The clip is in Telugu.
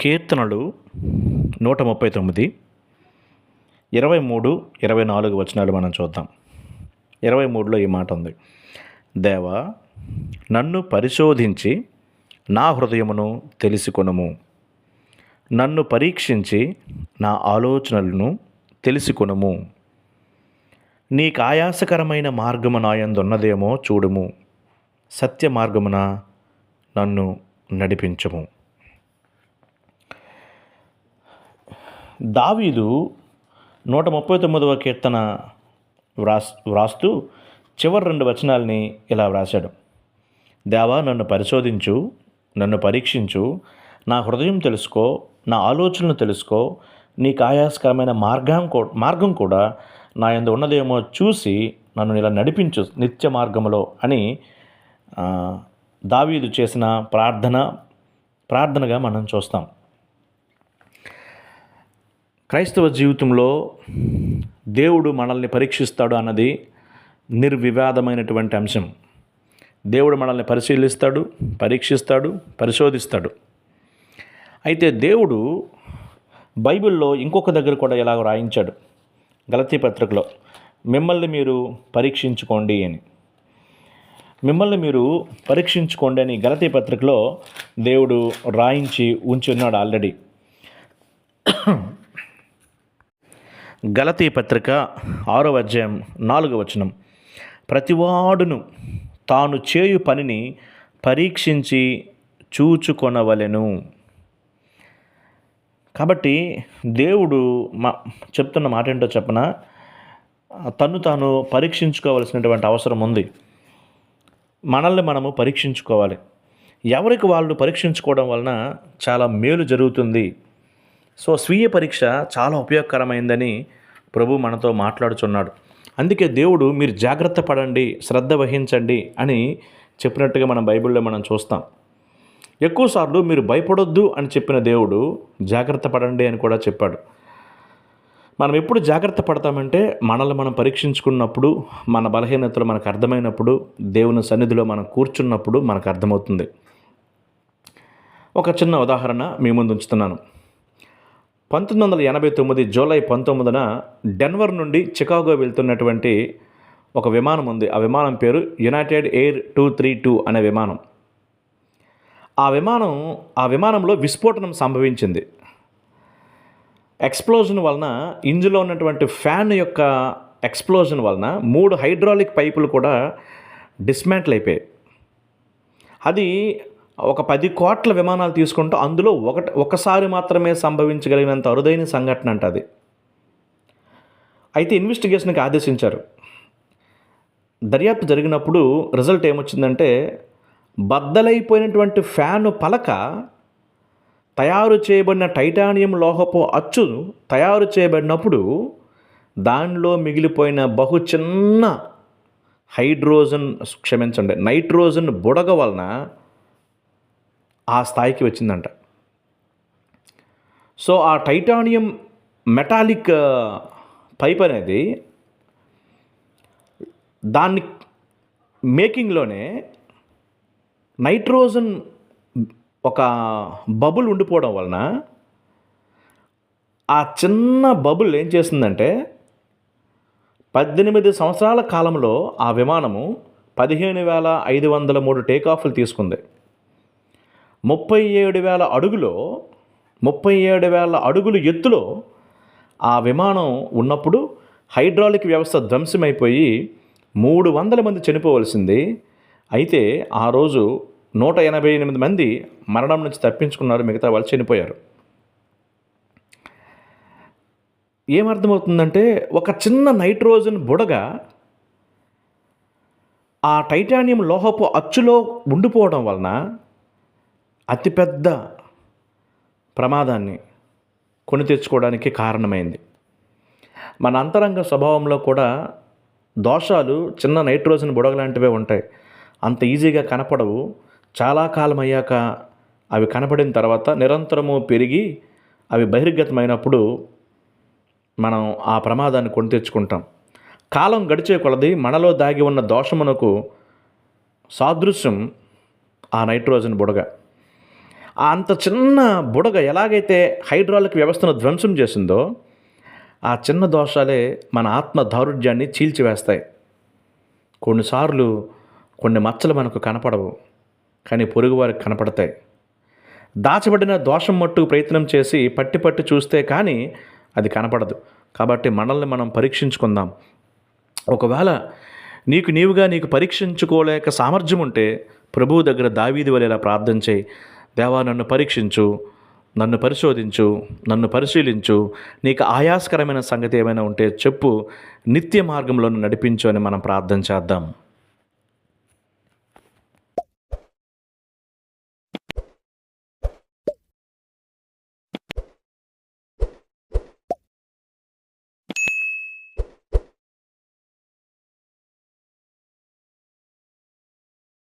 కీర్తనలు 139, 23, 24 వచనాలు మనం చూద్దాం. 23లో ఈ మాట ఉంది: దేవా, నన్ను పరిశోధించి నా హృదయమును తెలుసుకొనుము. నన్ను పరీక్షించి నా ఆలోచనలను తెలుసుకొనుము. నీకు ఆయాసకరమైన మార్గము నాయందున్నదేమో చూడుము. సత్య మార్గమున నన్ను నడిపించుము. దావీదు 139వ కీర్తన వ్రాస్తూ చివరి 2 వచనాలని ఇలా వ్రాశాడు: దేవా, నన్ను పరిశోధించు, నన్ను పరీక్షించు, నా హృదయం తెలుసుకో, నా ఆలోచనలు తెలుసుకో, నీకు ఆయాసకరమైన మార్గం కూడా నా యందు ఉన్నదేమో చూసి నన్ను ఇలా నడిపించు నిత్య మార్గములో అని దావీదు చేసిన ప్రార్థనగా మనం చూస్తాం. క్రైస్తవ జీవితంలో దేవుడు మనల్ని పరీక్షిస్తాడు అన్నది నిర్వివాదమైనటువంటి అంశం. దేవుడు మనల్ని పరిశీలిస్తాడు, పరీక్షిస్తాడు, పరిశోధిస్తాడు. అయితే దేవుడు బైబిల్లో ఇంకొక దగ్గర కూడా ఇలాగ రాయించాడు, గలతీ పత్రికలో, మిమ్మల్ని మీరు పరీక్షించుకోండి అని. మిమ్మల్ని మీరు పరీక్షించుకోండి అని గలతీ పత్రికలో దేవుడు రాయించి ఉంచి ఉన్నాడు ఆల్రెడీ. గలతీ పత్రిక 6వ అధ్యాయం 4వ వచనం: ప్రతివాడును తాను చేయు పనిని పరీక్షించి చూచుకొనవలెను. కాబట్టి దేవుడు చెప్తున్న మాట ఏంటో చెప్పనా, తను తాను పరీక్షించుకోవాల్సినటువంటి అవసరం ఉంది. మనల్ని మనము పరీక్షించుకోవాలి. ఎవరికి వాళ్ళు పరీక్షించుకోవడం వలన చాలా మేలు జరుగుతుంది. సో స్వీయ పరీక్ష చాలా ఉపయోగకరమైందని ప్రభు మనతో మాట్లాడుచున్నాడు. అందుకే దేవుడు మీరు జాగ్రత్త పడండి, శ్రద్ధ వహించండి అని చెప్పినట్టుగా మనం బైబిల్లో మనం చూస్తాం. ఎక్కువసార్లు మీరు భయపడొద్దు అని చెప్పిన దేవుడు జాగ్రత్త పడండి అని కూడా చెప్పాడు. మనం ఎప్పుడు జాగ్రత్త పడతామంటే మనల్ని మనం పరీక్షించుకున్నప్పుడు, మన బలహీనతలు మనకు అర్థమైనప్పుడు, దేవుని సన్నిధిలో మనం కూర్చున్నప్పుడు మనకు అర్థమవుతుంది. ఒక చిన్న ఉదాహరణ మీ ముందు ఉంచుతున్నాను. 1989 జూలై 19న డెన్వర్ నుండి చికాగో వెళ్తున్నటువంటి ఒక విమానం ఉంది. ఆ విమానం పేరు యునైటెడ్ ఎయిర్ 232 అనే విమానం. ఆ విమానంలో విస్ఫోటనం సంభవించింది. ఎక్స్ప్లోజన్ వలన, ఇంజిన్లో ఉన్నటువంటి ఫ్యాన్ యొక్క ఎక్స్ప్లోజన్ వలన 3 హైడ్రాలిక్ పైపులు కూడా డిస్మాంటిల్ అయిపోయాయి. అది ఒక 10 కోట్ల విమానాలు తీసుకుంటూ అందులో ఒకసారి మాత్రమే సంభవించగలిగినంత అరుదైన సంఘటన అంట అది. అయితే ఇన్వెస్టిగేషన్కి ఆదేశించారు. దర్యాప్తు జరిగినప్పుడు రిజల్ట్ ఏమొచ్చిందంటే, బద్దలైపోయినటువంటి ఫ్యాను పలక తయారు చేయబడిన టైటానియం లోహపు అచ్చు తయారు చేయబడినప్పుడు దానిలో మిగిలిపోయిన బహు చిన్న నైట్రోజన్ బుడగ వలన ఆ స్థాయికి వచ్చిందంట. సో ఆ టైటానియం మెటాలిక్ పైప్ అనేది దాన్ని మేకింగ్లోనే నైట్రోజన్ ఒక బబుల్ ఉండిపోవడం వలన ఆ చిన్న బబుల్ ఏం చేస్తుందంటే 18 సంవత్సరాల కాలంలో ఆ విమానము 15,503 టేకాఫ్లు తీసుకుంది. 37,000 అడుగులు ఎత్తులో ఆ విమానం ఉన్నప్పుడు హైడ్రాలిక్ వ్యవస్థ ధ్వంసమైపోయి 300 మంది చనిపోవలసింది. అయితే ఆ రోజు 188 మంది మరణం నుంచి తప్పించుకున్నారు, మిగతా వాళ్ళు చనిపోయారు. ఏమర్థమవుతుందంటే, ఒక చిన్న నైట్రోజన్ బుడగ ఆ టైటానియం లోహపు అచ్చులో ఉండిపోవడం వలన అతిపెద్ద ప్రమాదాన్ని కొని తెచ్చుకోవడానికి కారణమైంది. మన అంతరంగ స్వభావంలో కూడా దోషాలు చిన్న నైట్రోజన్ బుడగ లాంటివే ఉంటాయి. అంత ఈజీగా కనపడవు. చాలా కాలం అయ్యాక అవి కనపడిన తర్వాత నిరంతరము పెరిగి అవి బహిర్గతమైనప్పుడు మనం ఆ ప్రమాదాన్ని కొని తెచ్చుకుంటాం. కాలం గడిచే కొలది మనలో దాగి ఉన్న దోషమునకు సాదృశ్యం ఆ నైట్రోజన్ బుడగ. అంత చిన్న బుడగ ఎలాగైతే హైడ్రాలిక్ వ్యవస్థను ధ్వంసం చేసిందో, ఆ చిన్న దోషాలే మన ఆత్మ దారుఢ్యాన్ని చీల్చివేస్తాయి. కొన్నిసార్లు కొన్ని మచ్చలు మనకు కనపడవు, కానీ పొరుగువారికి కనపడతాయి. దాచబడిన దోషం మట్టుకు ప్రయత్నం చేసి పట్టి పట్టి చూస్తే కానీ అది కనపడదు. కాబట్టి మనల్ని మనం పరీక్షించుకుందాం. ఒకవేళ నీకు పరీక్షించుకోలేక సామర్థ్యం ఉంటే ప్రభువు దగ్గర దావీదు వలె ఇలా ప్రార్థన చేయి. దేవా, నన్ను పరీక్షించు, నన్ను పరిశోధించు, నన్ను పరిశీలించు, నీకు ఆయాస్కరమైన సంగతి ఏమైనా ఉంటే చెప్పు, నిత్య మార్గంలో నడిపించు అని మనం ప్రార్థన చేద్దాం.